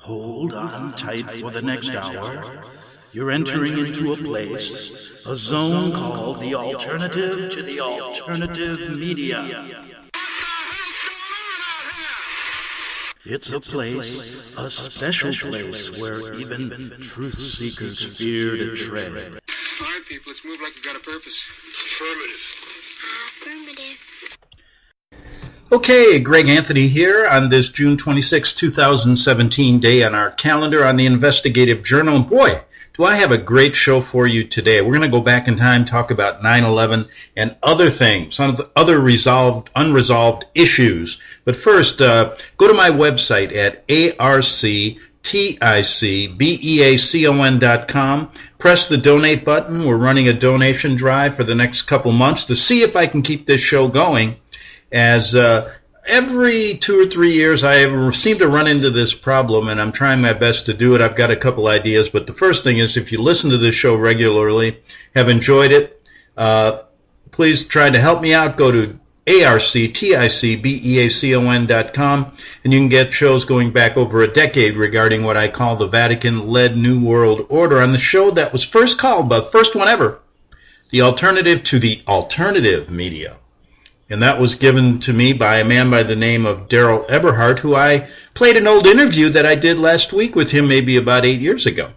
Hold on tight for the next hour. You're entering into a place, a zone called the alternative to the alternative media. It's a place, a special place where even truth seekers fear to tread. All right, people, let's move like we've got a purpose. Affirmative. Okay, Greg Anthony here on this June 26, 2017 day on our calendar on the Investigative Journal. And boy, do I have a great show for you today. We're going to go back in time, talk about 9/11 and other things, some of the other unresolved issues. But first, go to my website at arcticbeacon.com. Press the donate button. We're running a donation drive for the next couple months to see if I can keep this show going. As every 2 or 3 years, I seem to run into this problem, and I'm trying my best to do it. I've got a couple ideas, but the first thing is if you listen to this show regularly, have enjoyed it, please try to help me out. Go to arcticbeacon.com, and you can get shows going back over a decade regarding what I call the Vatican-led New World Order on the show that was first called, the first one ever, The Alternative to the Alternative Media. And that was given to me by a man by the name of Daryl Eberhardt, who I played an old interview that I did last week with him maybe about 8 years ago.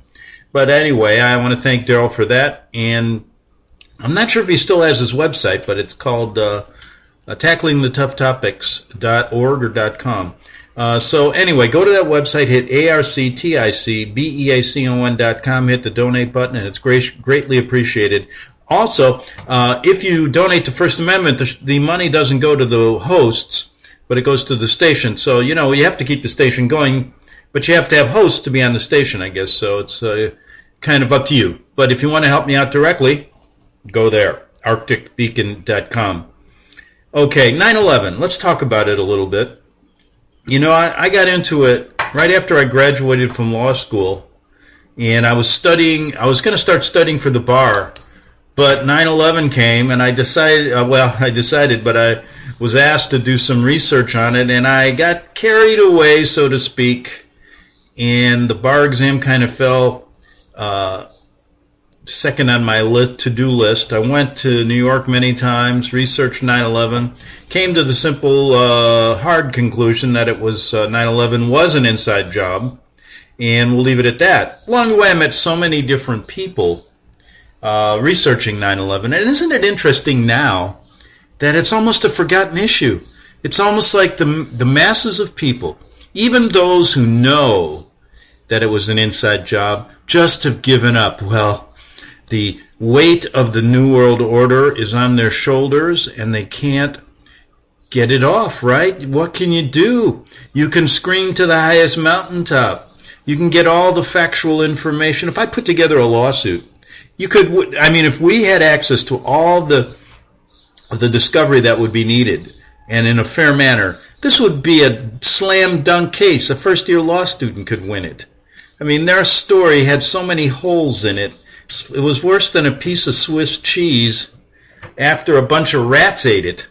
But anyway, I want to thank Daryl for that. And I'm not sure if he still has his website, but it's called tacklingthetoughtopics.org or .com. So anyway, go to that website, hit arcticbeacon.com, hit the donate button, and it's greatly appreciated. Also, if you donate to First Amendment, the money doesn't go to the hosts, but it goes to the station. So, you have to keep the station going, but you have to have hosts to be on the station, I guess. So it's kind of up to you. But if you want to help me out directly, go there, arcticbeacon.com. Okay, 9/11. Let's talk about it a little bit. I got into it right after I graduated from law school, and I was going to start studying for the bar. But 9/11 came, and I decided, but I was asked to do some research on it, and I got carried away, so to speak, and the bar exam kind of fell second on my to-do list. I went to New York many times, researched 9/11, came to the simple, hard conclusion that it was 9/11 was an inside job, and we'll leave it at that. Along the way, I met so many different people researching 9/11. And isn't it interesting now that it's almost a forgotten issue? It's almost like the masses of people, even those who know that it was an inside job, just have given up. Well, the weight of the New World Order is on their shoulders, and they can't get it off, right? What can you do? You can scream to the highest mountaintop. You can get all the factual information. If I put together a lawsuit, if we had access to all the discovery that would be needed, and in a fair manner, this would be a slam dunk case. A first-year law student could win it. Their story had so many holes in it. It was worse than a piece of Swiss cheese after a bunch of rats ate it.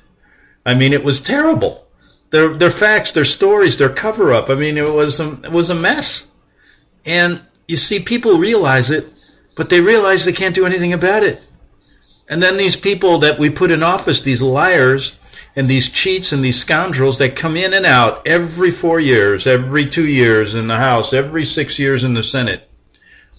It was terrible. Their facts, their stories, their cover-up. It was a mess. And you see, people realize it, but they realize they can't do anything about it. And then these people that we put in office, these liars and these cheats and these scoundrels that come in and out every 4 years, every 2 years in the House, every 6 years in the Senate,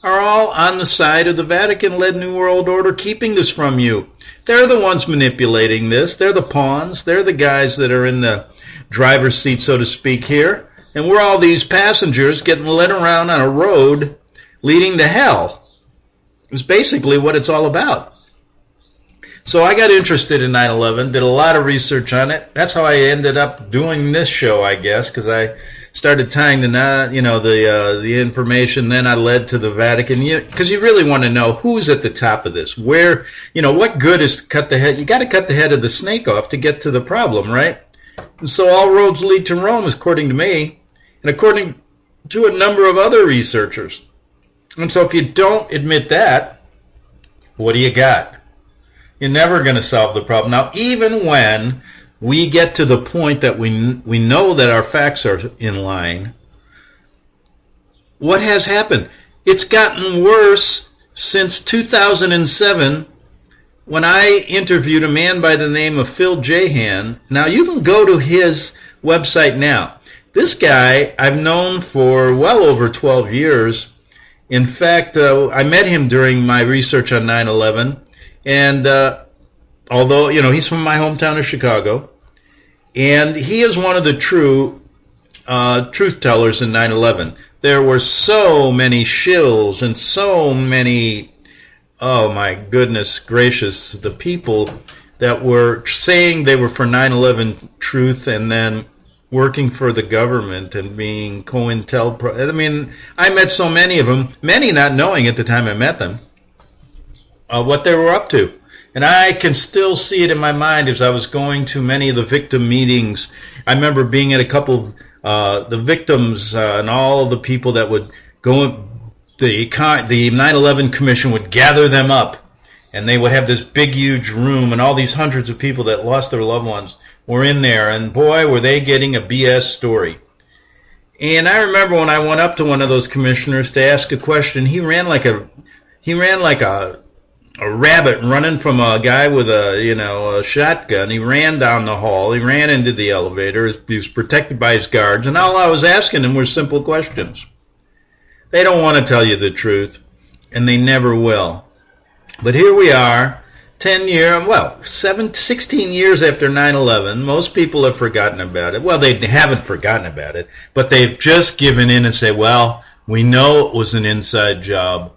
are all on the side of the Vatican-led New World Order keeping this from you. They're the ones manipulating this. They're the pawns. They're the guys that are in the driver's seat, so to speak, here. And we're all these passengers getting led around on a road leading to hell. It's basically what it's all about. So I got interested in 9/11, did a lot of research on it. That's how I ended up doing this show, I guess, because I started tying the information. Then I led to the Vatican, because you really want to know who's at the top of this. Where, what good is to cut the head? You got to cut the head of the snake off to get to the problem, right? And so all roads lead to Rome, according to me, and according to a number of other researchers. And so if you don't admit that, what do you got? You're never going to solve the problem. Now, even when we get to the point that we know that our facts are in line, what has happened? It's gotten worse since 2007 when I interviewed a man by the name of Phil Jahan. Now, you can go to his website now. This guy I've known for well over 12 years. In fact, I met him during my research on 9/11, and although, he's from my hometown of Chicago, and he is one of the true truth tellers in 9/11. There were so many shills and so many, oh my goodness gracious, the people that were saying they were for 9/11 truth and then working for the government and being COINTELPRO. I mean, I met so many of them, many not knowing at the time I met them, what they were up to. And I can still see it in my mind as I was going to many of the victim meetings. I remember being at a couple of the victims and all the people that would go, the 9/11 Commission would gather them up, and they would have this big, huge room, and all these hundreds of people that lost their loved ones were in there, and boy, were they getting a BS story. And I remember when I went up to one of those commissioners to ask a question, he ran like a rabbit running from a guy with a shotgun. He ran down the hall. He ran into the elevator. He was protected by his guards, and all I was asking him were simple questions. They don't want to tell you the truth, and they never will. But here we are, 16 years after 9/11. Most people have forgotten about it. Well, they haven't forgotten about it, but they've just given in and say, well, we know it was an inside job,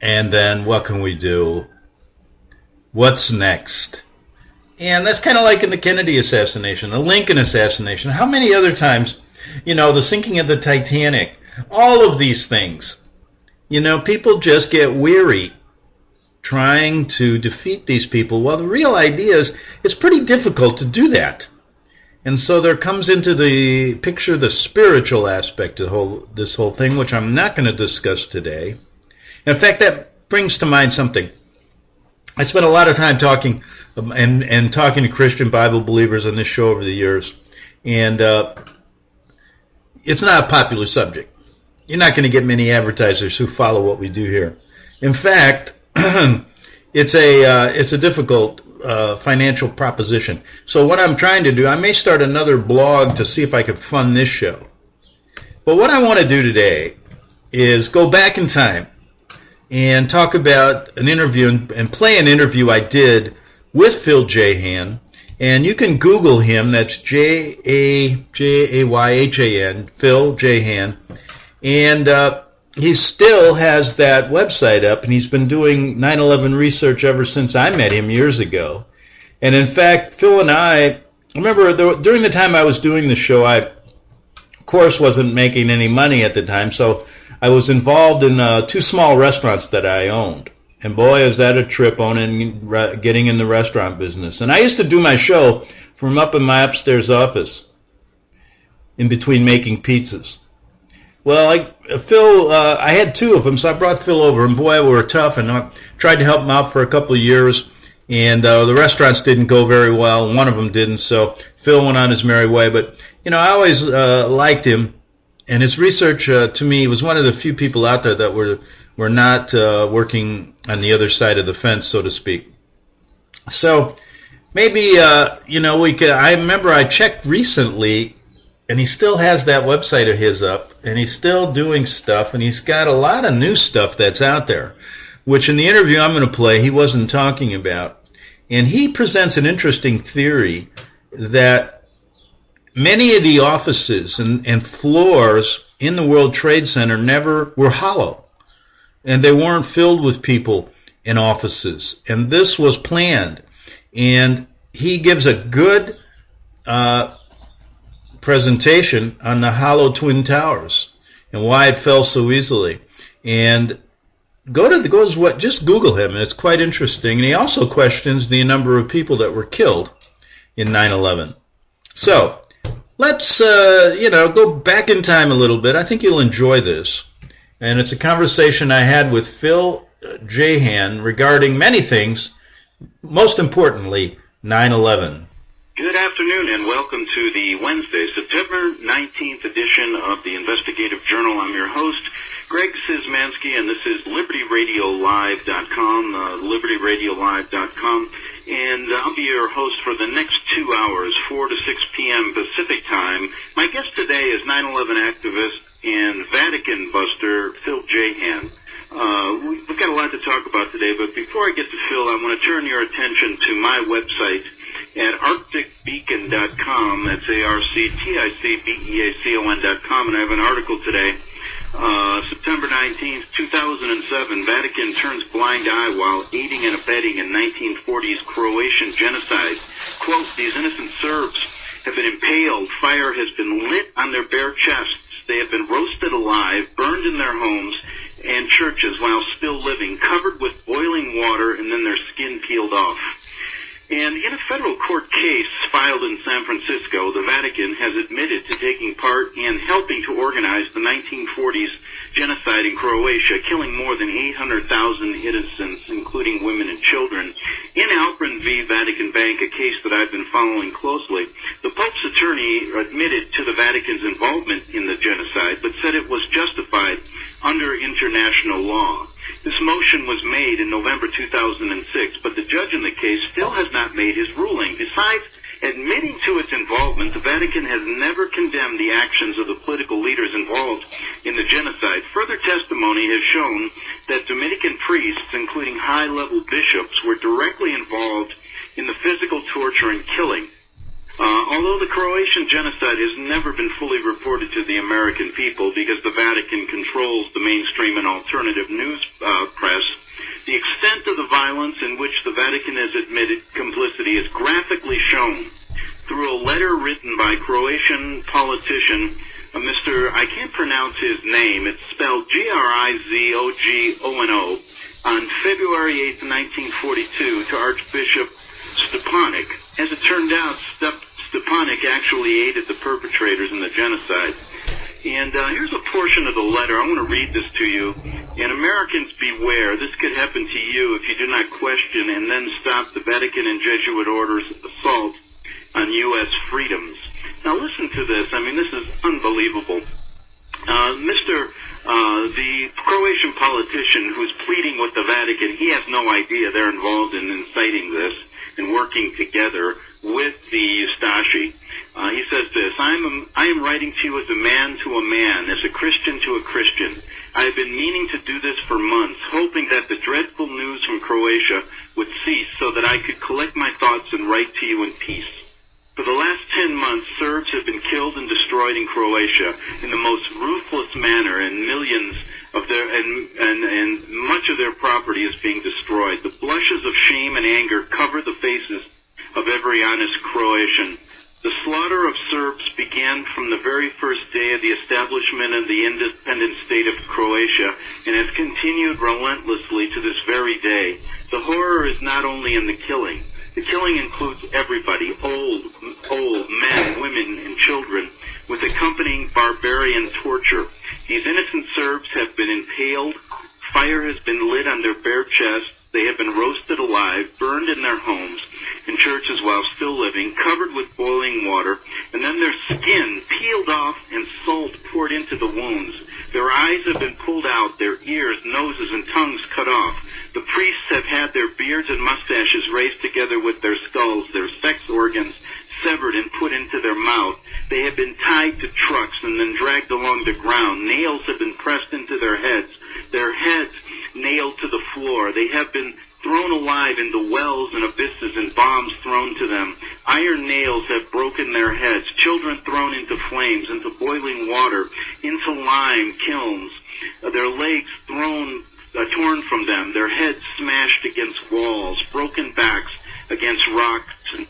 and then what can we do? What's next? And that's kind of like in the Kennedy assassination, the Lincoln assassination. How many other times, the sinking of the Titanic, all of these things, people just get weary trying to defeat these people. Well, the real idea is it's pretty difficult to do that. And so there comes into the picture the spiritual aspect of this whole thing, which I'm not going to discuss today. In fact, that brings to mind something. I spent a lot of time talking to Christian Bible believers on this show over the years, and it's not a popular subject. You're not going to get many advertisers who follow what we do here. In fact, it's a difficult financial proposition. So what I'm trying to do, I may start another blog to see if I could fund this show. But what I want to do today is go back in time and talk about an interview and play an interview I did with Phil Jahan. And you can Google him. That's Jayhan, Phil Jahan. And he still has that website up, and he's been doing 9/11 research ever since I met him years ago. And in fact, Phil and I remember during the time I was doing the show, I, of course, wasn't making any money at the time, so I was involved in 2 small restaurants that I owned. And boy, is that a trip getting in the restaurant business. And I used to do my show from up in my upstairs office in between making pizzas. Well, Phil, I had 2 of them, so I brought Phil over, and boy, we were tough, and I tried to help him out for a couple of years, and the restaurants didn't go very well. One of them didn't, so Phil went on his merry way. But, I always liked him, and his research, to me, was one of the few people out there that were not working on the other side of the fence, so to speak. So maybe, we could. I remember I checked recently, and he still has that website of his up, and he's still doing stuff, and he's got a lot of new stuff that's out there, which in the interview I'm going to play, he wasn't talking about. And he presents an interesting theory that many of the offices and floors in the World Trade Center never were hollow, and they weren't filled with people in offices. And this was planned. And he gives a good presentation on the hollow Twin Towers and why it fell so easily. And just Google him, and it's quite interesting. And he also questions the number of people that were killed in 9/11. So let's go back in time a little bit. I think you'll enjoy this. And it's a conversation I had with Phil Jahan regarding many things, most importantly, 9/11. Good afternoon and welcome to the Wednesday, September 19th edition of the Investigative Journal. I'm your host, Greg Szymanski, and this is LibertyRadioLive.com, LibertyRadioLive.com, and I'll be your host for the next 2 hours, 4 to 6 p.m. Pacific time. My guest today is 9/11 activist and Vatican buster Phil Jahan. We've got a lot to talk about today, but before I get to Phil, I want to turn your attention to my website at arcticbeacon.com. That's ARCTICBEACON.com, and I have an article today, September 19th, 2007, Vatican turns blind eye while aiding and abetting in 1940s Croatian genocide. Quote, these innocent Serbs have been impaled, fire has been lit on their bare chests, they have been roasted alive, burned in their homes and churches while still living, covered with boiling water, and then their skin peeled off. And in a federal court case filed in San Francisco, the Vatican has admitted to taking part and helping to organize the 1940s genocide in Croatia, killing more than 800,000 innocents, including women and children. In Alprin v. Vatican Bank, a case that I've been following closely, the Pope's attorney admitted to the Vatican's involvement in the genocide, but said it was justified under international law. This motion was made in November 2006, but the judge in the case still has not made his ruling. Besides admitting to its involvement, the Vatican has never condemned the actions of the political leaders involved in the genocide. Further testimony has shown that Dominican priests, including high-level bishops, were directly involved in the physical torture and killing. Although the Croatian genocide has never been fully reported to the American people because the Vatican controls the mainstream and alternative news press, the extent of the violence in which the Vatican has admitted complicity is graphically shown through a letter written by Croatian politician, Mr. I can't pronounce his name, it's spelled Grizogono, on February 8, 1942 to Archbishop Stepanek. As it turned out, Stepanek actually aided the perpetrators in the genocide. And here's a portion of the letter. I want to read this to you. And Americans, beware. This could happen to you if you do not question and then stop the Vatican and Jesuit orders' assault on U.S. freedoms. Now listen to this. I mean, this is unbelievable. The Croatian politician who's pleading with the Vatican, he has no idea they're involved in inciting this and working together with the Ustashi. He says this, I am writing to you as a man to a man, as a Christian to a Christian. I have been meaning to do this for months, hoping that the dreadful news from Croatia would cease so that I could collect my thoughts and write to you in peace. For the last 10 months, Serbs have been killed and destroyed in Croatia in the most ruthless manner, and millions of their and much of their property is being destroyed. The blushes of shame and anger cover the faces of every honest Croatian. The slaughter of Serbs began from the very first day of the establishment of the independent state of Croatia and has continued relentlessly to this very day. The horror is not only in the killing. The killing includes everybody, old, men, women, and children, with accompanying barbarian torture. These innocent Serbs have been impaled, fire has been lit on their bare chests, they have been roasted alive, burned in their homes and churches while still living, covered with boiling water, and then their skin peeled off and salt poured into the wounds. Their eyes have been pulled out, their ears, noses, and tongues cut off. The priests have had their beards and mustaches raised together with their skulls, their sex organs severed and put into their mouth. They have been tied to trucks and then dragged along the ground. Nails have been pressed into their heads nailed to the floor. They have been thrown alive into wells and abysses and bombs thrown to them. Iron nails have broken their heads. Children thrown into flames, into boiling water, into lime kilns. Their legs torn from them, their heads smashed against walls, broken backs against rocks, and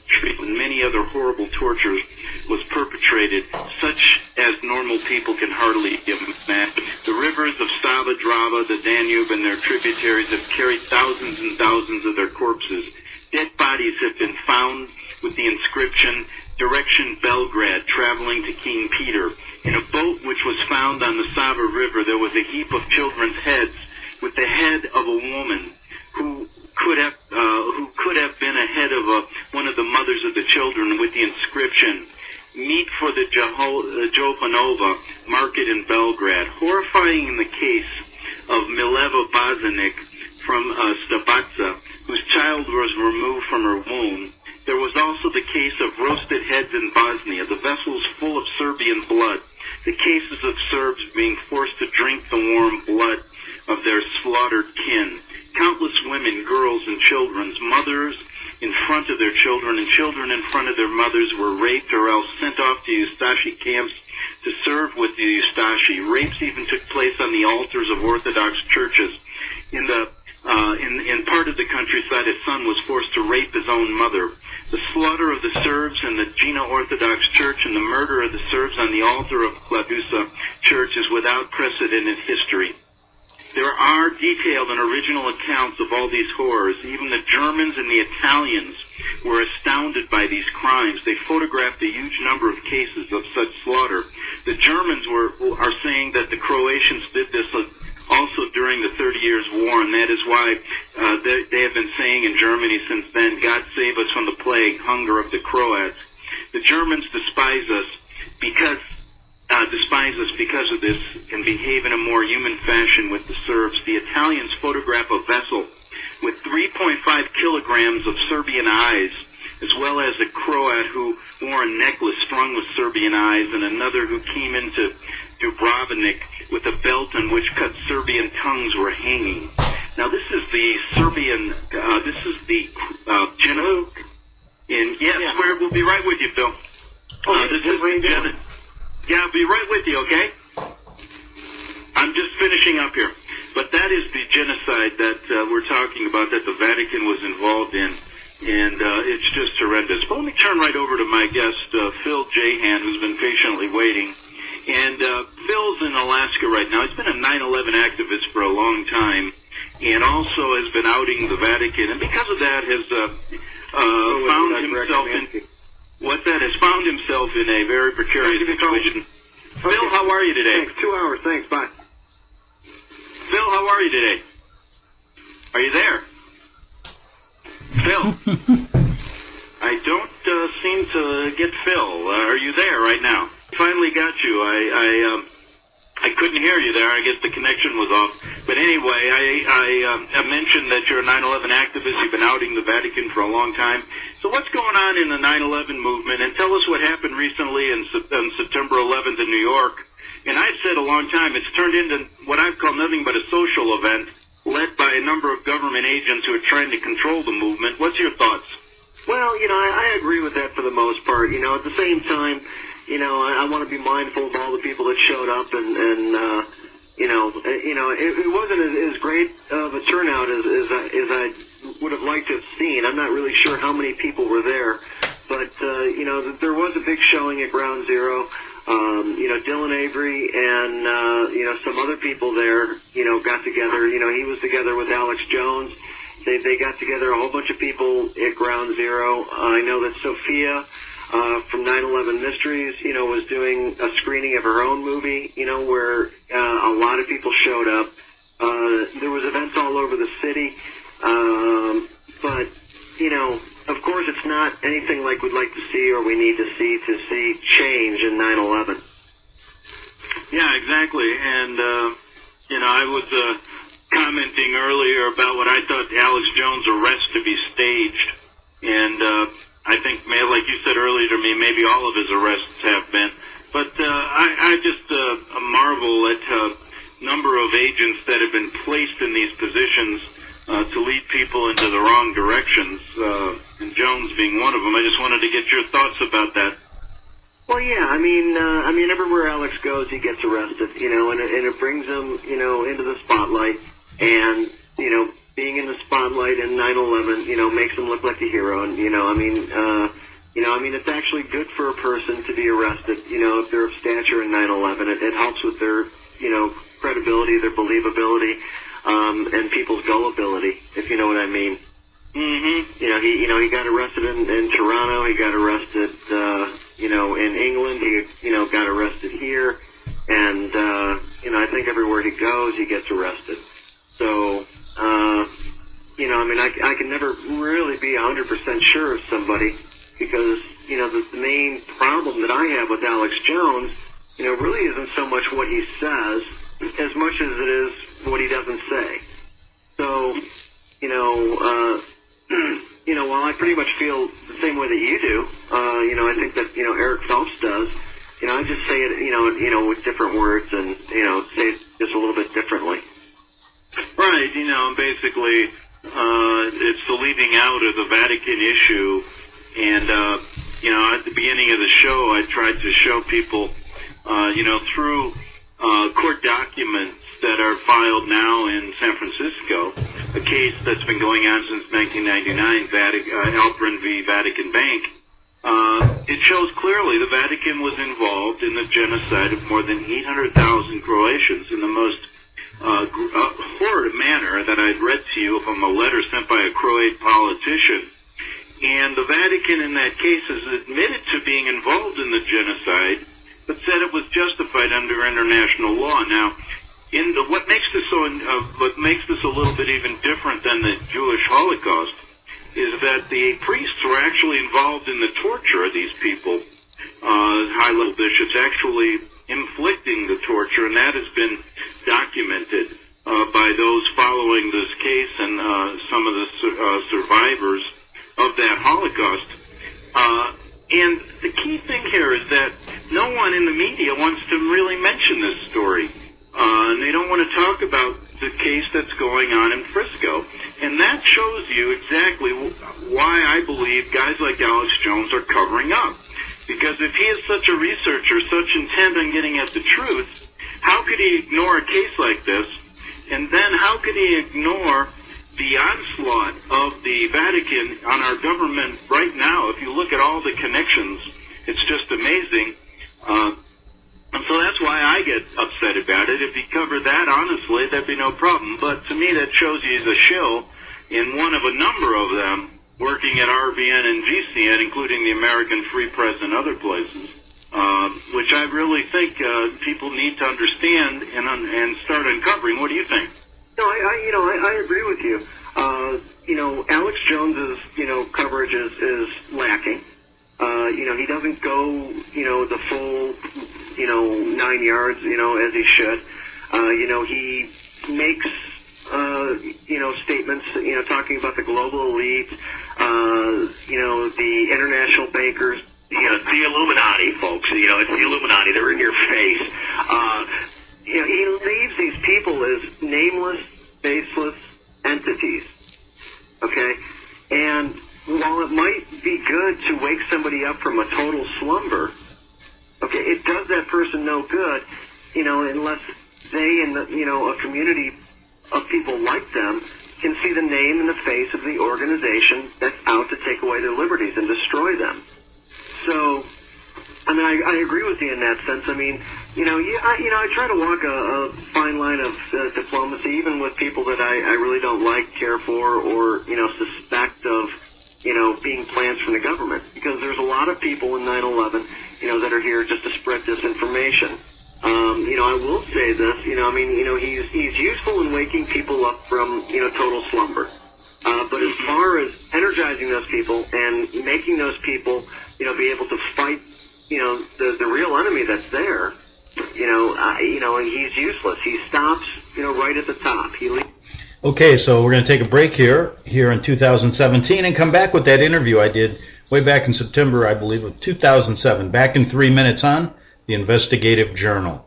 many other horrible tortures was perpetrated, such as normal people can hardly imagine. The rivers of Sava, Drava, the Danube, and their tributaries have carried thousands and thousands of their corpses. Dead bodies have been found with the inscription, Direction Belgrade, traveling to King Peter. In a boat which was found on the Sava River, there was a heap of children's heads, with the head of a woman who could have been a head of one of the mothers of the children with the inscription, "Meet for the Jopanova market in Belgrade." Horrifying in the case of Mileva Bazanik from Stabatza, whose child was removed from her womb. There was also the case of roasted heads in Bosnia, the vessels full of Serbian blood, the cases of Serbs being forced to drink the warm blood of their slaughtered kin. Countless women, girls, and children, mothers in front of their children and children in front of their mothers were raped or else sent off to Ustashi camps to serve with the Ustashi. Rapes even took place on the altars of Orthodox churches. In part of the countryside, a son was forced to rape his own mother. The slaughter of the Serbs in the Gina Orthodox Church and the murder of the Serbs on the altar of Kladusa Church is without precedent in history. There are detailed and original accounts of all these horrors. Even the Germans and the Italians were astounded by these crimes. They photographed a huge number of cases of such slaughter. The Germans are saying that the Croatians did this also during the 30 Years' War, and that is why they have been saying in Germany since then, "God save us from the plague, hunger of the Croats." The Germans despise us because of this and behave in a more human fashion with the Serbs. The Italians photograph a vessel with 3.5 kilograms of Serbian eyes, as well as a Croat who wore a necklace strung with Serbian eyes, and another who came into Dubrovnik with a belt on which cut Serbian tongues were hanging. Now this is the Serbian, genocide. We'll be right with you, Phil. This is the Yeah, I'll be right with you, okay? I'm just finishing up here. But that is the genocide that we're talking about, that the Vatican was involved in. And it's just horrendous. But let me turn right over to my guest, Phil Jahan, who's been patiently waiting. And Phil's in Alaska right now. He's been a 9/11 activist for a long time, and also has been outing the Vatican. And because of that, has found himself in a very precarious situation. Okay. Phil, how are you today? Thanks. 2 hours. Thanks. Bye. Phil, how are you today? Are you there? Phil? I don't seem to get Phil. Are you there right now? Finally got you. I couldn't hear you there. I guess the connection was off. But anyway, I mentioned that you're a 9/11 activist. You've been outing the Vatican for a long time. So what's going on in the 9/11 movement? And tell us what happened recently on September 11th in New York. And I've said a long time, it's turned into what I've called nothing but a social event led by a number of government agents who are trying to control the movement. What's your thoughts? Well, I agree with that for the most part. At the same time, I want to be mindful of all the people that showed up, and it wasn't as great of a turnout as I would have liked to have seen. I'm not really sure how many people were there, but there was a big showing at Ground Zero. Dylan Avery and some other people there, got together. He was together with Alex Jones. They got together a whole bunch of people at Ground Zero. I know that Sophia from 9/11 Mysteries, was doing a screening of her own movie, where a lot of people showed up. There was events all over the city, but, of course it's not anything like we'd like to see or we need to see change in 9/11. Yeah, exactly. And, I was commenting earlier about what I thought Alex Jones' arrest to be staged, and I think, like you said earlier to me, maybe all of his arrests have been. But I just marvel at number of agents that have been placed in these positions to lead people into the wrong directions, and Jones being one of them. I just wanted to get your thoughts about that. Well, yeah, I mean, everywhere Alex goes, he gets arrested, and it brings him, into the spotlight, and, being in the spotlight in 9/11, makes him look like a hero, and, it's actually good for a person to be arrested, if they're of stature in 9/11. It helps with their, credibility, their believability, and people's gullibility, if you know what I mean. Mm-hmm. He got arrested in Toronto. He got arrested, in England. He, got arrested here. And, I think everywhere he goes, he gets arrested. So, I can never really be 100% sure of somebody, because, the main problem that I have with Alex Jones, really isn't so much what he says as much as it is what he doesn't say. So, while I pretty much feel the same way that you do, I think that, Eric Phelps does, I just say it, with different words and, say it just a little bit differently. Right, basically, it's the leaving out of the Vatican issue, and, at the beginning of the show, I tried to show people, through court documents that are filed now in San Francisco, a case that's been going on since 1999, Alperin v. Vatican Bank. It shows clearly the Vatican was involved in the genocide of more than 800,000 Croatians in the most horrid manner that I'd read to you from a letter sent by a Croat politician. And the Vatican in that case has admitted to being involved in the genocide, but said it was justified under international law. Now, what makes this a little bit even different than the Jewish Holocaust is that the priests were actually involved in the torture of these people, high-level bishops actually inflicting the torture, and that has been documented by those following this case and some of the survivors of that Holocaust. And the key thing here is that no one in the media wants to really mention this story. And they don't want to talk about the case that's going on in Frisco. And that shows you exactly why I believe guys like Alex Jones are covering up. Because if he is such a researcher, such intent on getting at the truth, how could he ignore a case like this? And then how could he ignore the onslaught of the Vatican on our government right now? If you look at all the connections, it's just amazing. And so that's why I get upset about it. If he covered that honestly, that'd be no problem. But to me, that shows he's a shill in one of a number of them working at RBN and GCN, including the American Free Press and other places, which I really think people need to understand and start uncovering. What do you think? No, I agree with you. Alex Jones's, coverage is lacking. He doesn't go, the full, 9 yards, as he should. He makes, statements, talking about the global elite, the international bankers, the Illuminati, folks. It's the Illuminati. They're in your face. He leaves these people as nameless, faceless entities. Okay? And while it might be good to wake somebody up from a total slumber, okay, it does that person no good, unless they and a community of people like them can see the name and the face of the organization that's out to take away their liberties and destroy them. So, I agree with you in that sense. I try to walk a fine line of diplomacy, even with people that I really don't like, care for, or, suspect of, being plans from the government. Because there's a lot of people in 9/11, that are here just to spread disinformation. I will say this, he's useful in waking people up from, total slumber. But as far as energizing those people and making those people, be able to fight, the real enemy that's there, and he's useless. He stops, right at the top. Okay, so we're going to take a break here in 2017 and come back with that interview I did way back in September, I believe, of 2007. Back in 3 minutes on the Investigative Journal.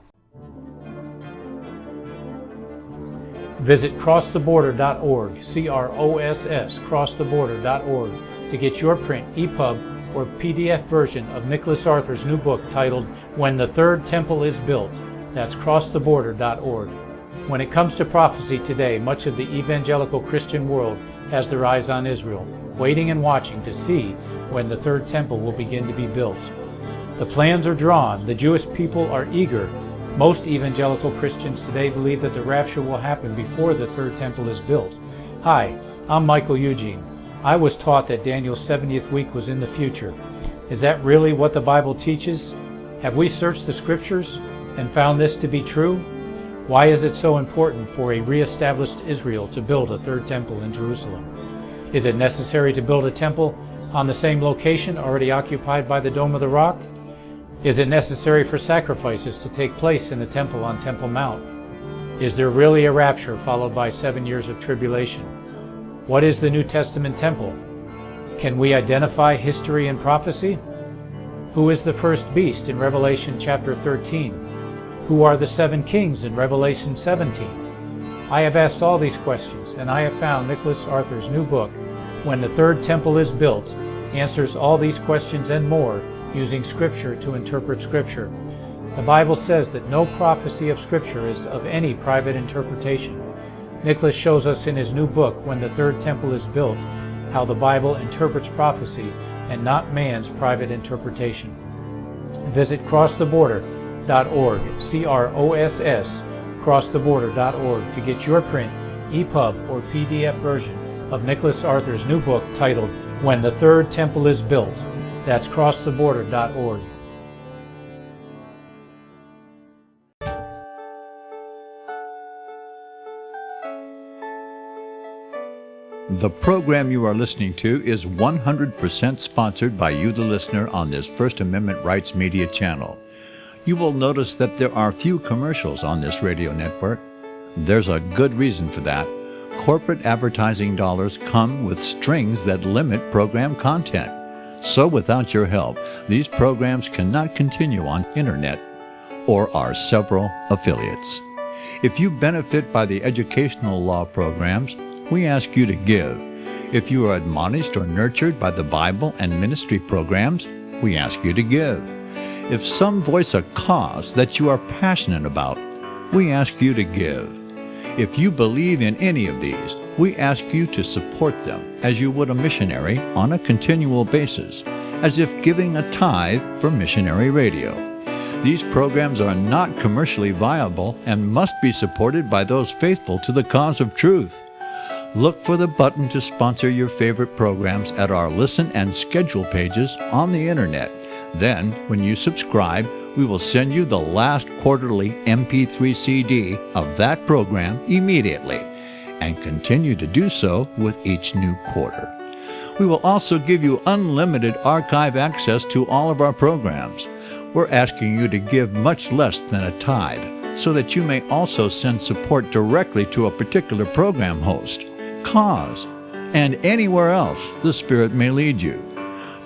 Visit crosstheborder.org, CROSS, crosstheborder.org, to get your print, EPUB, or PDF version of Nicholas Arthur's new book titled When the Third Temple is Built. That's crosstheborder.org. When it comes to prophecy today, much of the evangelical Christian world has their eyes on Israel, waiting and watching to see when the third temple will begin to be built. The plans are drawn. The Jewish people are eager. Most evangelical Christians today believe that the rapture will happen before the third temple is built. Hi, I'm Michael Eugene. I was taught that Daniel's 70th week was in the future. Is that really what the Bible teaches? Have we searched the scriptures and found this to be true? Why is it so important for a re-established Israel to build a third temple in Jerusalem? Is it necessary to build a temple on the same location already occupied by the Dome of the Rock? Is it necessary for sacrifices to take place in the temple on Temple Mount? Is there really a rapture followed by 7 years of tribulation? What is the New Testament temple? Can we identify history and prophecy? Who is the first beast in Revelation chapter 13? Who are the 7 kings in Revelation 17? I have asked all these questions, and I have found Nicholas Arthur's new book, When the Third Temple is Built, answers all these questions and more using Scripture to interpret Scripture. The Bible says that no prophecy of Scripture is of any private interpretation. Nicholas shows us in his new book, When the Third Temple is Built, how the Bible interprets prophecy and not man's private interpretation. Visit crosstheborder.org, C-R-O-S-S, crosstheborder.org to get your print, EPUB, or PDF version of Nicholas Arthur's new book titled When the Third Temple is Built. That's crosstheborder.org. The program you are listening to is 100% sponsored by you, the listener, on this First Amendment Rights Media channel. You will notice that there are few commercials on this radio network. There's a good reason for that. Corporate advertising dollars come with strings that limit program content. So without your help, these programs cannot continue on internet or our several affiliates. If you benefit by the educational law programs, we ask you to give. If you are admonished or nurtured by the Bible and ministry programs, we ask you to give. If some voice a cause that you are passionate about, we ask you to give. If you believe in any of these, we ask you to support them as you would a missionary on a continual basis, as if giving a tithe for missionary radio. These programs are not commercially viable and must be supported by those faithful to the cause of truth. Look for the button to sponsor your favorite programs at our listen and schedule pages on the internet. Then, when you subscribe, we will send you the last quarterly MP3 CD of that program immediately, and continue to do so with each new quarter. We will also give you unlimited archive access to all of our programs. We're asking you to give much less than a tithe, so that you may also send support directly to a particular program host, cause, and anywhere else the Spirit may lead you.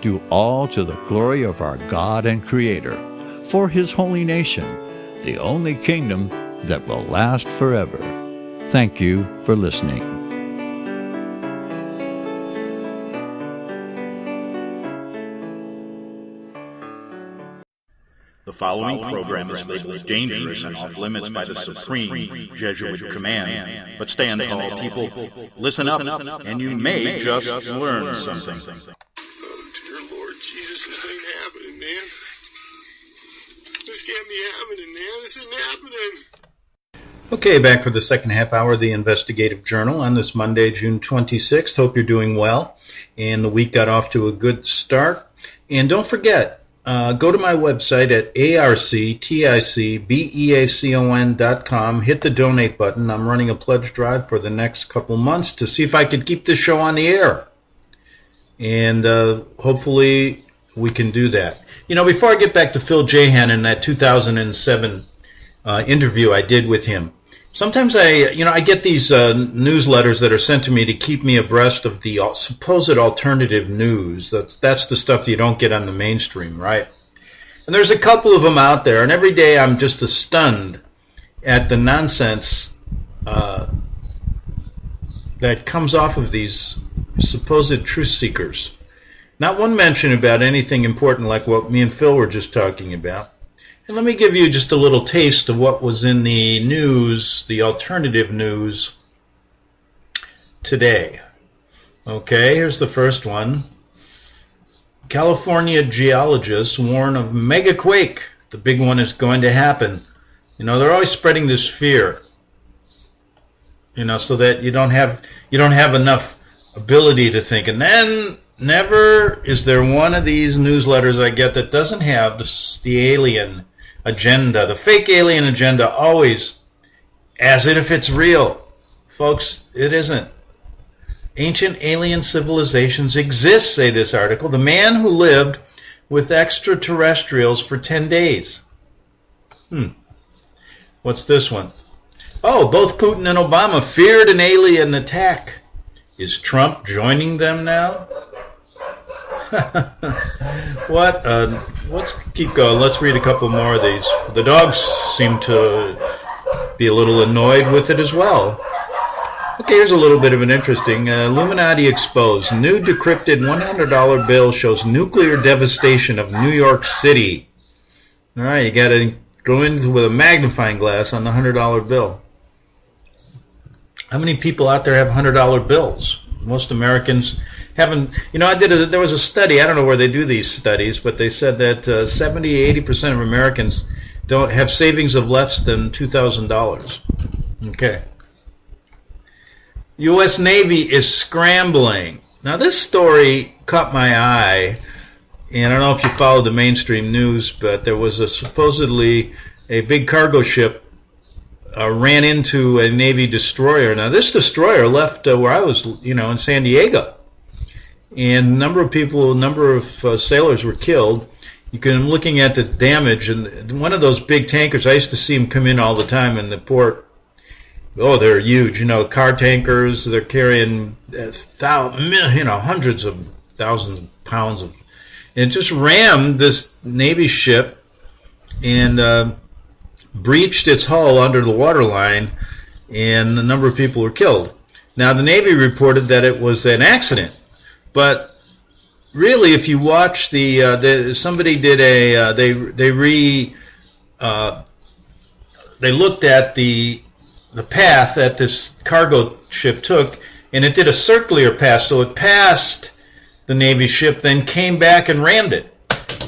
Do all to the glory of our God and Creator, for His holy nation, the only kingdom that will last forever. Thank you for listening. The following program is labeled dangerous and off limits by the supreme Jesuit command. But stand tall, people. Listen up, and you may just learn something. Oh, dear Lord Jesus, this ain't happening, man. This can't be happening, man. This isn't happening. Okay, back for the second half hour of the Investigative Journal on this Monday, June 26th. Hope you're doing well, and the week got off to a good start. And don't forget, go to my website at arcticbeacon.com, hit the donate button. I'm running a pledge drive for the next couple months to see if I could keep this show on the air. And hopefully we can do that. You know, before I get back to Phil Jahan and that 2007 interview I did with him, sometimes I get these newsletters that are sent to me to keep me abreast of the supposed alternative news. That's the stuff you don't get on the mainstream, right? And there's a couple of them out there, and every day I'm just stunned at the nonsense that comes off of these supposed truth seekers. Not one mention about anything important like what me and Phil were just talking about. And let me give you just a little taste of what was in the news, the alternative news, today. Okay, here's the first one. California geologists warn of mega quake. The big one is going to happen. You know, they're always spreading this fear, so that you don't have enough ability to think. And then never is there one of these newsletters I get that doesn't have the alien agenda, the fake alien agenda, always as if it's real. Folks, it isn't. Ancient alien civilizations exist, say this article. The man who lived with extraterrestrials for 10 days. What's this one? Oh, both Putin and Obama feared an alien attack. Is Trump joining them now? Let's keep going. Let's read a couple more of these. The dogs seem to be a little annoyed with it as well. Okay, here's a little bit of an interesting. Illuminati exposed. New decrypted $100 bill shows nuclear devastation of New York City. All right, you got to go in with a magnifying glass on the $100 bill. How many people out there have $100 bills? Most Americans haven't. You know, there was a study. I don't know where they do these studies, but they said that 70-80% of Americans don't have savings of less than $2,000. Okay. U.S. Navy is scrambling. Now, this story caught my eye, and I don't know if you followed the mainstream news, but there was supposedly a big cargo ship ran into a Navy destroyer. Now, this destroyer left where I was, in San Diego, and a number of sailors were killed. I'm looking at the damage, and one of those big tankers, I used to see them come in all the time in the port. Oh, they're huge, car tankers. They're carrying hundreds of thousands of pounds of. And it just rammed this Navy ship and breached its hull under the waterline, and a number of people were killed. Now, the Navy reported that it was an accident, but really, if you watch somebody did they looked at the path that this cargo ship took, and it did a circular path, so it passed the Navy ship, then came back and rammed it.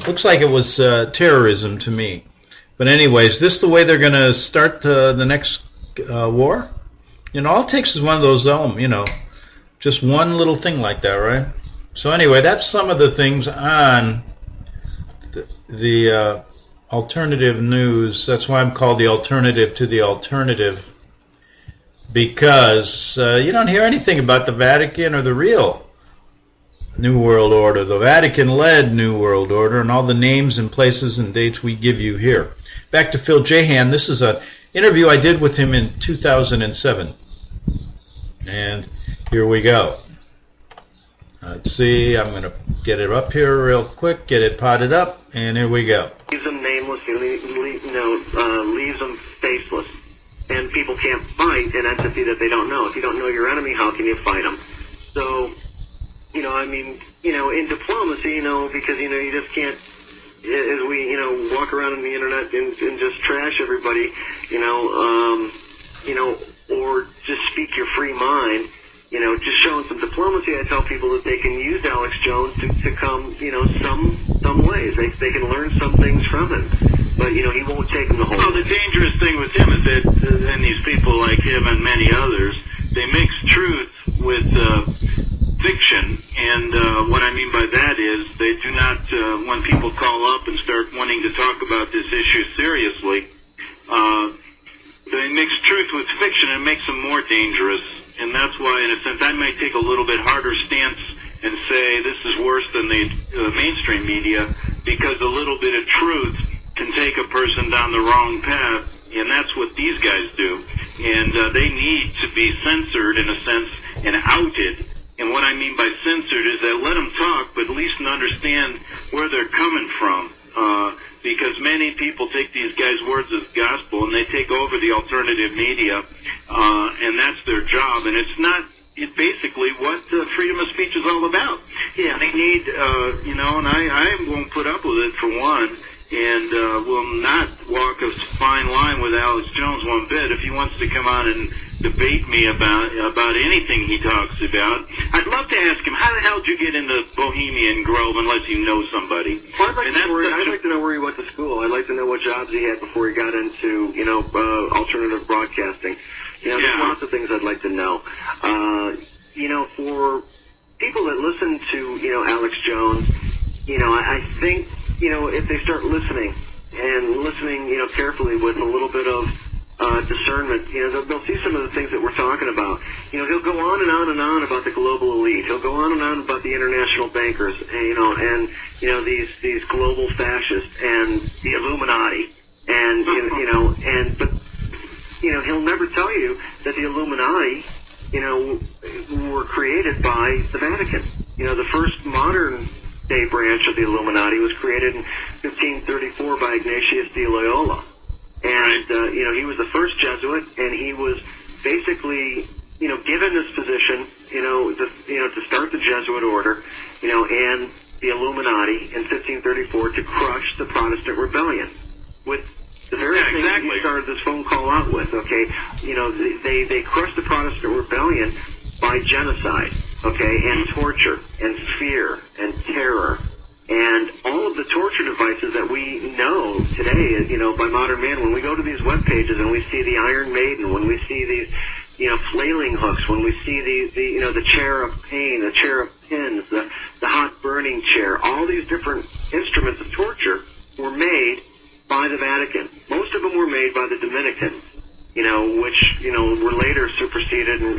Looks like it was terrorism to me. But anyways, is this the way they're going to start the next war? All it takes is one of those, just one little thing like that, right? So anyway, that's some of the things on the alternative news. That's why I'm called the alternative to the alternative, because you don't hear anything about the Vatican or the real New World Order, the Vatican-led New World Order, and all the names and places and dates we give you here. Back to Phil Jahan. This is an interview I did with him in 2007. And here we go. Let's see. I'm going to get it up here real quick, get it potted up, and here we go. Leaves them nameless, leaves them faceless. And people can't fight an entity that they don't know. If you don't know your enemy, how can you fight them? So, in diplomacy, because, you just can't, as we, walk around on the internet and just trash everybody, or just speak your free mind, just showing some diplomacy, I tell people that they can use Alex Jones to come, some ways. They can learn some things from him. But, he won't take them the whole way. Well, the dangerous thing with him is that, and these people like him and many others, they mix truth with fiction, and what I mean by that is they do not, when people call up and start wanting to talk about this issue seriously, they mix truth with fiction and makes them more dangerous, and that's why, in a sense, I might take a little bit harder stance and say this is worse than the mainstream media, because a little bit of truth can take a person down the wrong path, and that's what these guys do, and they need to be censored, in a sense, and outed. And what I mean by censored is that let them talk, but at least understand where they're coming from. Because many people take these guys' words as gospel, and they take over the alternative media, and that's their job. And it's basically what freedom of speech is all about. Yeah, they need, and I won't put up with it for one. And will not walk a fine line with Alex Jones one bit. If he wants to come on and debate me about anything he talks about, I'd love to ask him, how the hell did you get into Bohemian Grove unless you know somebody? Well, I'd like to know where he went to school. I'd like to know what jobs he had before he got into, alternative broadcasting. There's lots of things I'd like to know. For people that listen to, Alex Jones, I think, if they start listening, carefully with a little bit of discernment. They'll see some of the things that we're talking about. He'll go on and on and on about the global elite. He'll go on and on about the international bankers, and these global fascists and the Illuminati, but he'll never tell you that the Illuminati, were created by the Vatican. The first modern day branch of the Illuminati was created in 1534 by Ignatius de Loyola. And, he was the first Jesuit, and he was basically, given this position, to start the Jesuit order, and the Illuminati in 1534 to crush the Protestant rebellion. With the very thing that you started this phone call out with, okay? They crushed the Protestant rebellion by genocide, okay, and torture, and fear, and terror. And all of the torture devices that we know today, by modern man, when we go to these web pages and we see the Iron Maiden, when we see these, flailing hooks, when we see the chair of pain, the chair of pins, the hot burning chair, all these different instruments of torture were made by the Vatican. Most of them were made by the Dominicans, which, were later superseded and,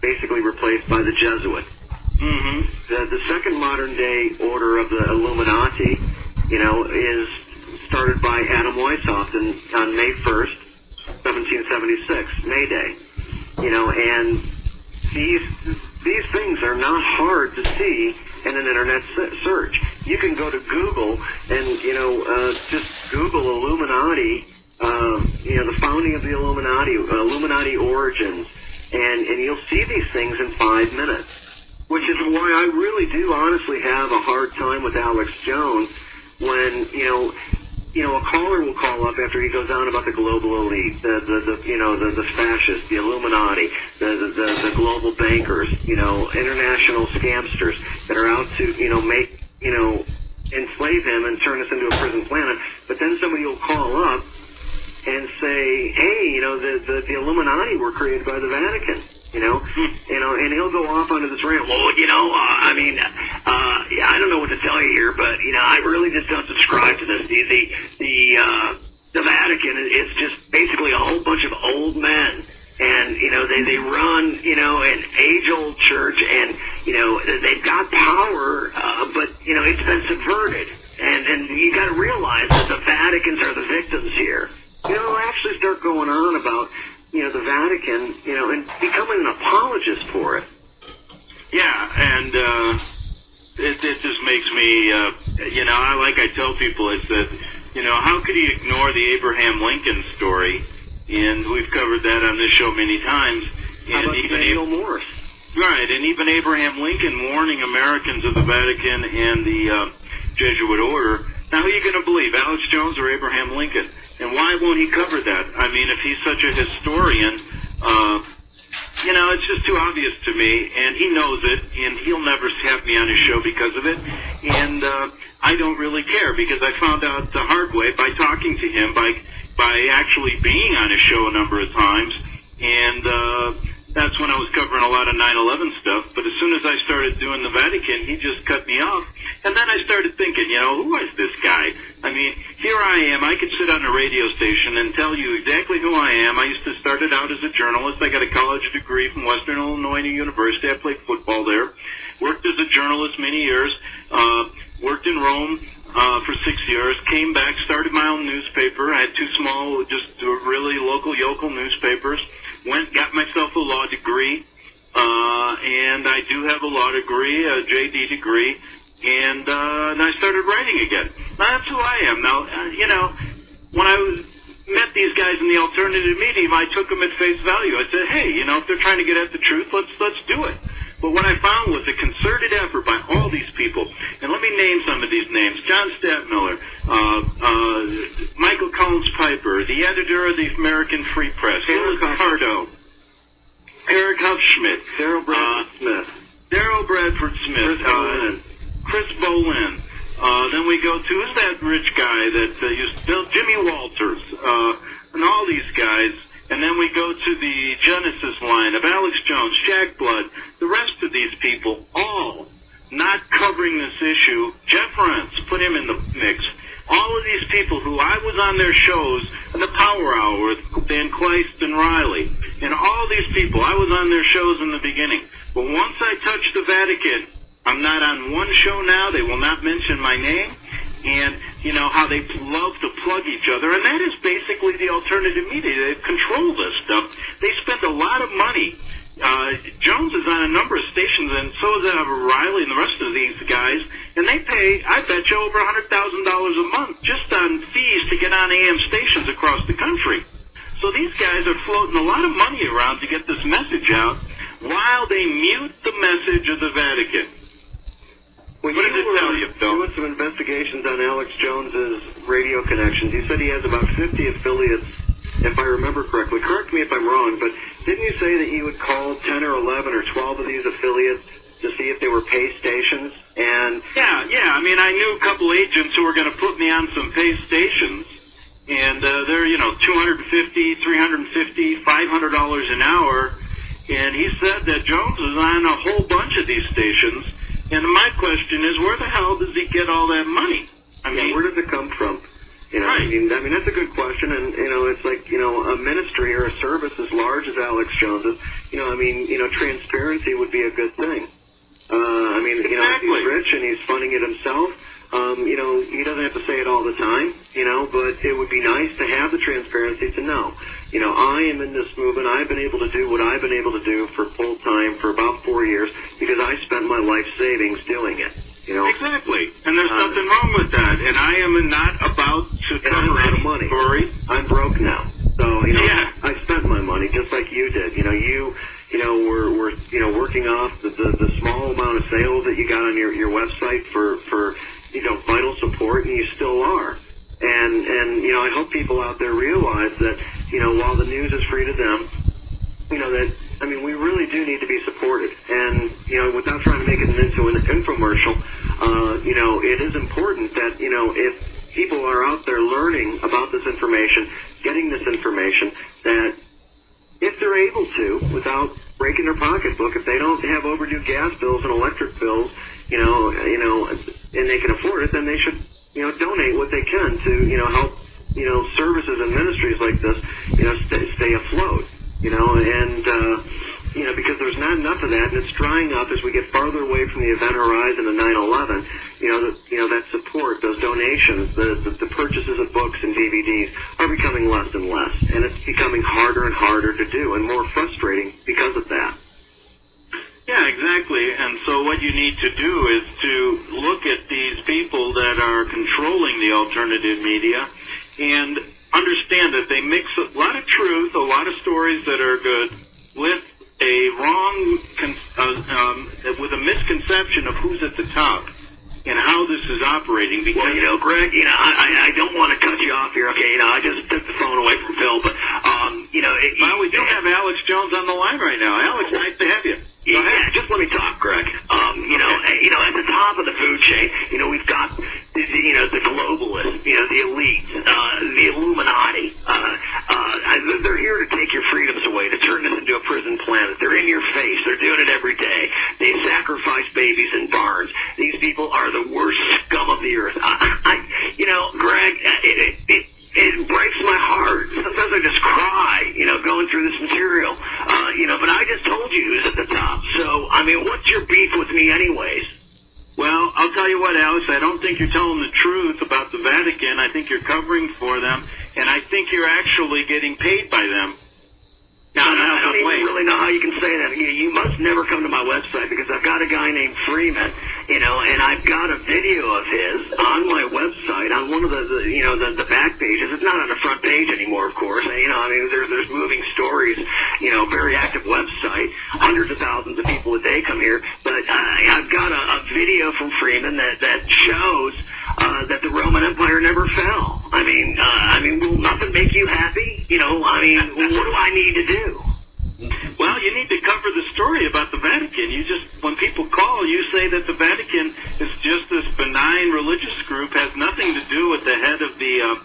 basically replaced by the Jesuits. Mm-hmm. The second modern day order of the Illuminati, is started by Adam Weishaupt on May 1st, 1776, May Day. And these things are not hard to see in an internet search. You can go to Google and, just Google Illuminati, the founding of the Illuminati origins, and you'll see these things in 5 minutes. Which is why I really do honestly have a hard time with Alex Jones when, a caller will call up after he goes on about the global elite, the fascists, the Illuminati, the global bankers, international scamsters that are out to, make, enslave him and turn us into a prison planet. But then somebody will call up and say, hey, the Illuminati were created by the Vatican. And he'll go off onto this rant. Well, I don't know what to tell you here, but I really just don't subscribe to this. The Vatican is just basically a whole bunch of old men, and they run an age-old church, and they've got power, but it's been subverted, and you got to realize that the Vaticans are the victims here. Actually start going on about the Vatican, and becoming an apologist for it. Yeah, and it just makes me, like I tell people, I said, how could he ignore the Abraham Lincoln story? And we've covered that on this show many times. How about Daniel Morris? Right, and even Abraham Lincoln warning Americans of the Vatican and the Jesuit order. Now, who are you going to believe, Alex Jones or Abraham Lincoln? And why won't he cover that? I mean, if he's such a historian, it's just too obvious to me, and he knows it, and he'll never have me on his show because of it. And I don't really care, because I found out the hard way by talking to him, by actually being on his show a number of times. And that's when I was covering a lot of 9/11 stuff. But as soon as I started doing the Vatican, he just cut me off. And then I started thinking, who is this guy? I mean, here I am. I could sit on a radio station and tell you exactly who I am. I used to start it out as a journalist. I got a college degree from Western Illinois University. I played football there. Worked as a journalist many years. Worked in Rome for 6 years. Came back, started my own newspaper. I had two small, just really local yokel newspapers. Got myself a law degree. And I do have a law degree, a JD degree. And I started writing again. Now, that's who I am. Now, when I met these guys in the alternative medium, I took them at face value. I said, hey, if they're trying to get at the truth, let's do it. But what I found was a concerted effort by all these people. And let me name some of these names. John Stadtmiller, Michael Collins Piper, the editor of the American Free Press, Eric Ricardo, Eric Hupschmidt, Daryl Bradford Smith, Chris Bolin. Then we go to, who's that rich guy that used to build, Jimmy Walters, and all these guys. And then we go to the Genesis line of Alex Jones, Jack Blood, the rest of these people, all not covering this issue. Jeff Rentz, put him in the mix. All of these people who I was on their shows in the Power Hour with Van Kleist and Riley, and all these people. I was on their shows in the beginning. But once I touched the Vatican, I'm not on one show now. They will not mention my name. And, you know, how they love to plug each other. And that is basically the alternative media. They control this stuff. They spend a lot of money. Jones is on a number of stations, and so is Riley and the rest of these guys. And they pay, I bet you, over $100,000 a month just on fees to get on AM stations across the country. So these guys are floating a lot of money around to get this message out while they mute the message of the Vatican. Well, what does it tell you, Phil? Doing some investigations on Alex Jones's radio connections. You said he has about 50 affiliates, if I remember correctly. Correct me if I'm wrong, but didn't you say that he would call 10 or 11 or 12 of these affiliates to see if they were pay stations? And yeah. I mean, I knew a couple agents who were going to put me on some pay stations, and they're, you know, $250, $350, $500 an hour. And he said that Jones is on a whole bunch of these stations. And my question is, where the hell does he get all that money? I mean, where does it come from? You know, right. I mean, that's a good question. And, you know, it's like, you know, a ministry or a service as large as Alex Jones's, you know, I mean, you know, transparency would be a good thing. I mean, you know, if he's rich and he's funding it himself, you know, he doesn't have to say it all the time, you know, but it would be nice to have the transparency to know. You know, I am in this movement. I've been able to do what I've been able to do for full time for about 4 years because I spent my life savings doing it. You know, exactly, and there's nothing wrong with that. And I am not about to cover any money. Story. I'm broke now, so you know, I spent my money just like you did. You know, you know, we're you know, working off the small amount of sales that you got on your website for you know, vital support, and you still are. And you know, I hope people out there realize that, you know, while the news is free to them, you know, that, I mean, we really do need to be supported. And, you know, without trying to make it into an infomercial, you know, it is important that, you know, if people are out there learning about this information, getting this information, that if they're able to, without breaking their pocketbook, if they don't have overdue gas bills and electric bills, you know, and they can afford it, then they should, you know, donate what they can to, you know, help, you know, services and ministries like this, you know, stay afloat, you know, and, you know, because there's not enough of that, and it's drying up as we get farther away from the event horizon of 9/11, you know, that support, those donations, the purchases of books and DVDs are becoming less and less, and it's becoming harder and harder to do, and more frustrating because of that. Yeah, exactly. And so what you need to do is to look at these people that are controlling the alternative media and understand that they mix a lot of truth, a lot of stories that are good, with a wrong, with a misconception of who's at the top and how this is operating. Because, well, you know, Greg, you know, I don't want to cut you off here, okay? You know, I just took the phone away from Phil, but, you know... Well, we do have Alex Jones on the line right now. Alex, nice to have you. Yeah, just let me talk, Greg. You know, at the top of the food chain, you know, we've got, you know, the globalists, you know, the elite, the Illuminati. They're here to take your freedoms away, to turn this into a prison planet. They're in your face. They're doing it every day. They sacrifice babies in barns. These people are the worst scum of the earth. You know, Greg, it breaks my heart. Sometimes I just cry, you know, going through this material. You know, but I just told you who's at the top. So, I mean, what's your beef with me anyways? Well, I'll tell you what, Alex, I don't think you're telling the truth about the Vatican. I think you're covering for them, and I think you're actually getting paid by them. Now, I don't even really know how you can say that. You must never come to my website because I've got a guy named Freeman, you know, and I've got a video of his on my website on one of the you know, the back pages. It's not on the front page anymore, of course. You know, I mean, there's moving stories, you know, very active website. Hundreds of thousands of people a day come here. But I've got a video from Freeman that shows that the Roman Empire never fell. I mean, will nothing make you happy? You know, I mean, what do I need to do? Well, you need to cover the story about the Vatican. You just, when people call, you say that the Vatican is just this benign religious group, has nothing to do with the head of the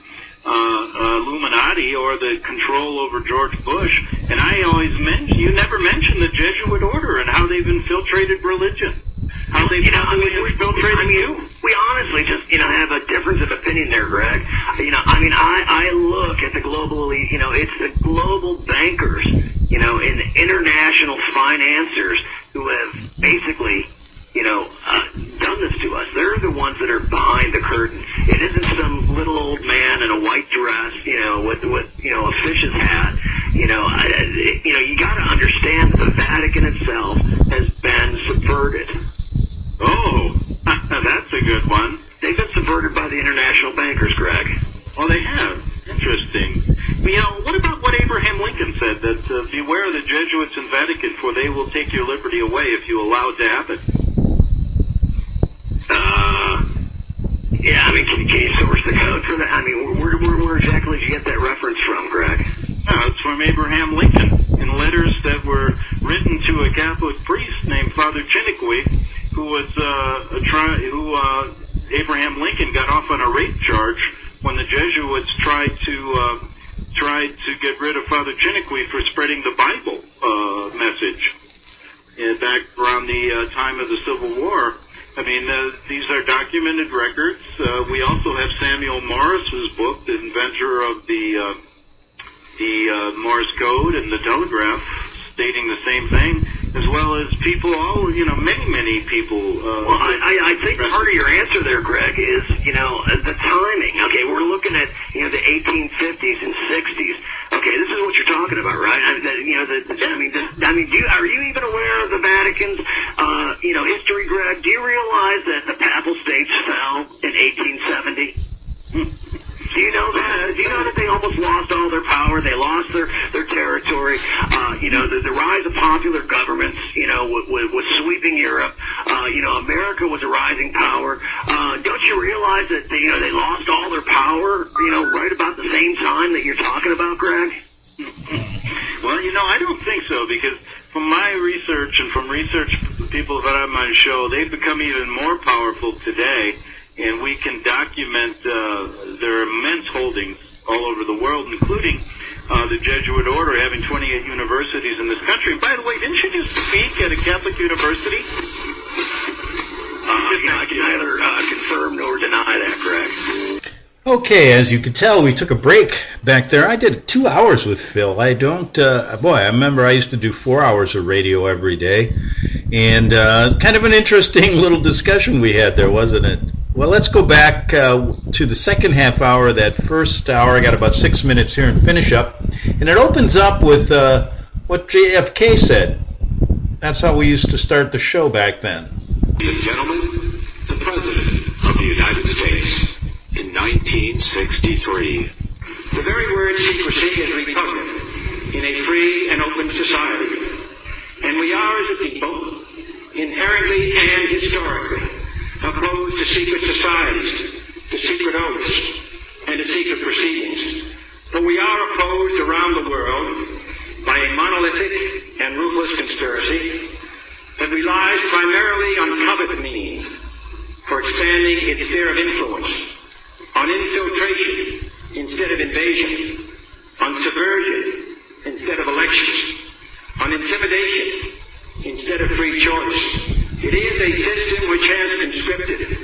Illuminati or the control over George Bush. And I always mention, you never mention the Jesuit order and how they've infiltrated religion. How they've infiltrated you. we honestly just, have a difference of opinion there, Greg. I look at the global elite, it's the global bankers, and international financiers who have basically, done this to us. They're the ones that are behind the curtain. It isn't some little old man in a white dress, with a fish's hat. You got to understand that the Vatican itself has been subverted. Oh, that's a good one. They've been subverted by the international bankers, Greg. Oh, they have. Interesting. What about what Abraham Lincoln said, that beware the Jesuits and Vatican, for they will take your liberty away if you allow it to happen? Can you source the code for that? Where exactly did you get that reference from, Greg? It's from Abraham Lincoln in letters that were written to a Catholic priest named Father Chiniquy, who was Abraham Lincoln got off on a rape charge when the Jesuits tried to get rid of Father Chiniquy for spreading the Bible message back around the time of the Civil War. These are documented records. We also have Samuel Morris's book, the inventor of the Morse code and the telegraph, stating the same thing, as well as people, many people. I think part of your answer there, Greg, is, the timing. Okay, we're looking at, the 1850s and 60s. Okay, this is what you're talking about, right? Are you even aware of the Vatican's, history, Greg? Do you realize that the Papal States fell in 1870? Do you know that? Do you know that they almost lost all their power? They lost their territory. The rise of popular governments, was sweeping Europe. America was a rising power. Don't you realize that they lost all their power, right about the same time that you're talking about, Greg? Well, I don't think so, because from my research and from research people that I'm on show, they've become even more powerful today. And we can document their immense holdings all over the world, including the Jesuit order having 28 universities in this country. And by the way, didn't you just speak at a Catholic university? I can neither confirm nor deny that, Greg. Okay, as you can tell, we took a break back there. I did 2 hours with Phil. I remember I used to do 4 hours of radio every day. And kind of an interesting little discussion we had there, wasn't it? Well, let's go back to the second half hour. That first hour, I got about 6 minutes here and finish up. And it opens up with what JFK said. That's how we used to start the show back then. Ladies and gentlemen, the President of the United States in 1963. The very word secrecy is repugnant in a free and open society. And we are, as a people, inherently and historically opposed to secret societies, to secret oaths, and to secret proceedings. But we are opposed around the world by a monolithic and ruthless conspiracy that relies primarily on covert means for expanding its sphere of influence, on infiltration instead of invasion, on subversion instead of elections, on intimidation instead of free choice. It is a system which has conscripted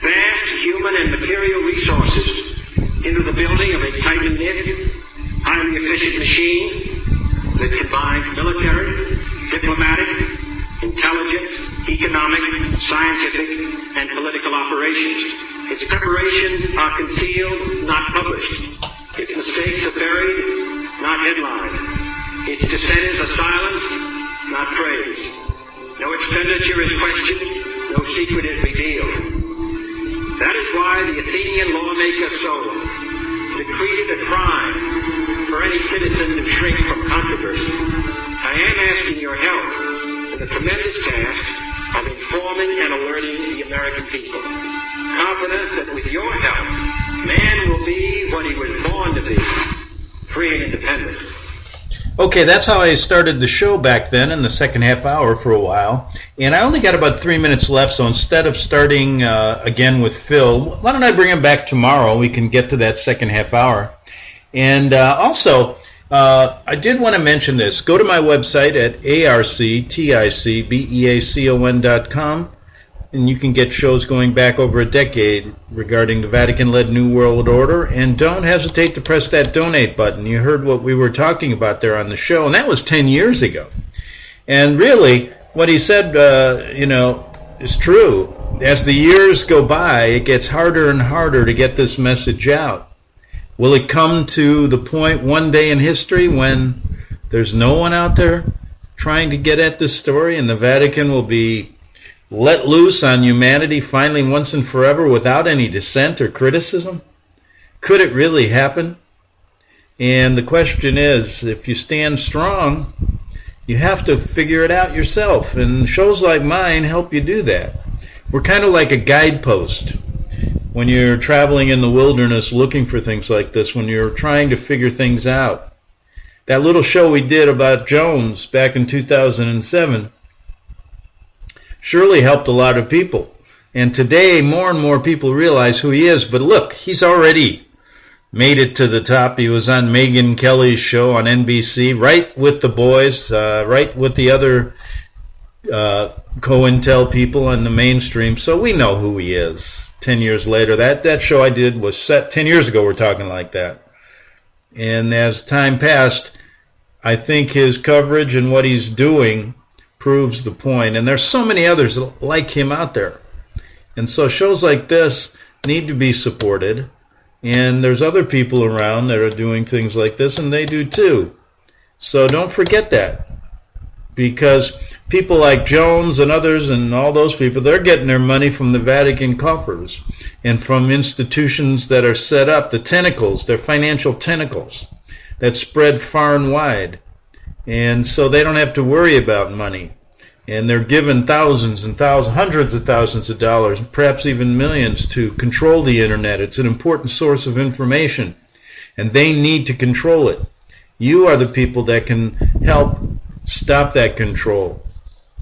vast human and material resources into the building of a tightly knit, highly efficient machine that combines military, diplomatic, intelligence, economic, scientific, and political operations. Its preparations are concealed, not published. Its mistakes are buried, not headlined. Its dissenters are silenced, not praised. No expenditure is questioned, no secret is revealed. That is why the Athenian lawmaker Solon decreed it a crime for any citizen to shrink from controversy. I am asking your help in the tremendous task of informing and alerting the American people, confident that with your help, man will be what he was born to be, free and independent. Okay, that's how I started the show back then in the second half hour for a while. And I only got about 3 minutes left, so instead of starting again with Phil, why don't I bring him back tomorrow? We can get to that second half hour. And also, I did want to mention this. Go to my website at arcticbeacon.com. And you can get shows going back over a decade regarding the Vatican-led New World Order. And don't hesitate to press that donate button. You heard what we were talking about there on the show, and that was 10 years ago. And really, what he said, is true. As the years go by, it gets harder and harder to get this message out. Will it come to the point one day in history when there's no one out there trying to get at this story, and the Vatican will be let loose on humanity finally once and forever without any dissent or criticism? Could it really happen? And the question is, if you stand strong, you have to figure it out yourself, and shows like mine help you do that. We're kind of like a guidepost when you're traveling in the wilderness looking for things like this, when you're trying to figure things out. That little show we did about Jones back in 2007 surely helped a lot of people. And today, more and more people realize who he is. But look, he's already made it to the top. He was on Megyn Kelly's show on NBC, right with the boys, right with the other COINTEL people on the mainstream. So we know who he is 10 years later. That show I did was set 10 years ago. We're talking like that. And as time passed, I think his coverage and what he's doing proves the point. And there's so many others like him out there. And so shows like this need to be supported. And there's other people around that are doing things like this, and they do too. So don't forget that. Because people like Jones and others and all those people, they're getting their money from the Vatican coffers and from institutions that are set up, the tentacles, their financial tentacles that spread far and wide. And so they don't have to worry about money. And they're given thousands and thousands, hundreds of thousands of dollars, perhaps even millions, to control the internet. It's an important source of information, and they need to control it. You are the people that can help stop that control,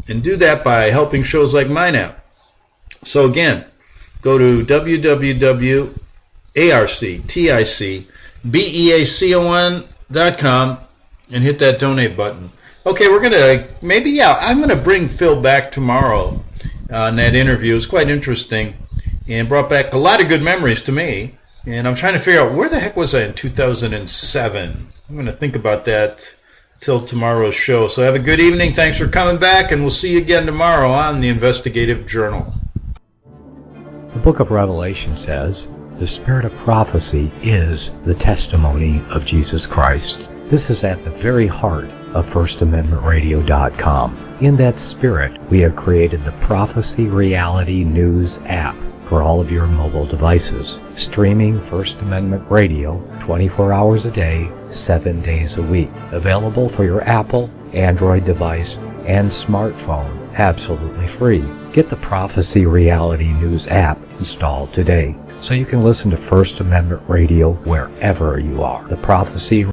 and do that by helping shows like mine out. So again, go to www.arcticbeacon.com and hit that donate button. Okay, I'm going to bring Phil back tomorrow on that interview. It was quite interesting and brought back a lot of good memories to me. And I'm trying to figure out, where the heck was I in 2007? I'm going to think about that till tomorrow's show. So have a good evening. Thanks for coming back, and we'll see you again tomorrow on the Investigative Journal. The book of Revelation says, the spirit of prophecy is the testimony of Jesus Christ. This is at the very heart of FirstAmendmentRadio.com. In that spirit, we have created the Prophecy Reality News app for all of your mobile devices, streaming First Amendment Radio 24 hours a day, 7 days a week. Available for your Apple, Android device, and smartphone, absolutely free. Get the Prophecy Reality News app installed today so you can listen to First Amendment Radio wherever you are. The Prophecy.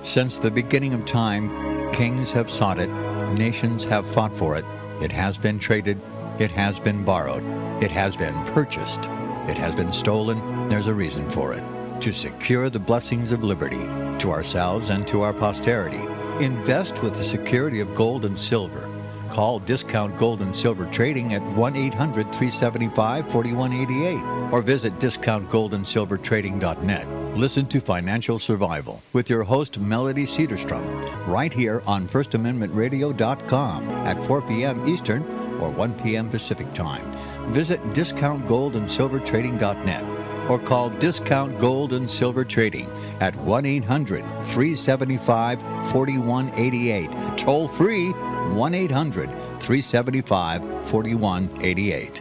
Since the beginning of time, kings have sought it, nations have fought for it. It has been traded, it has been borrowed, it has been purchased, it has been stolen. There's a reason for it. To secure the blessings of liberty to ourselves and to our posterity. Invest with the security of gold and silver. Call Discount Gold and Silver Trading at 1-800-375-4188 or visit discountgoldandsilvertrading.net. Listen to Financial Survival with your host Melody Cedarstrom right here on FirstAmendmentRadio.com at 4 p.m. Eastern or 1 p.m. Pacific Time. Visit discountgoldandsilvertrading.net or call Discount Gold and Silver Trading at 1-800-375-4188. Toll free 1-800-375-4188.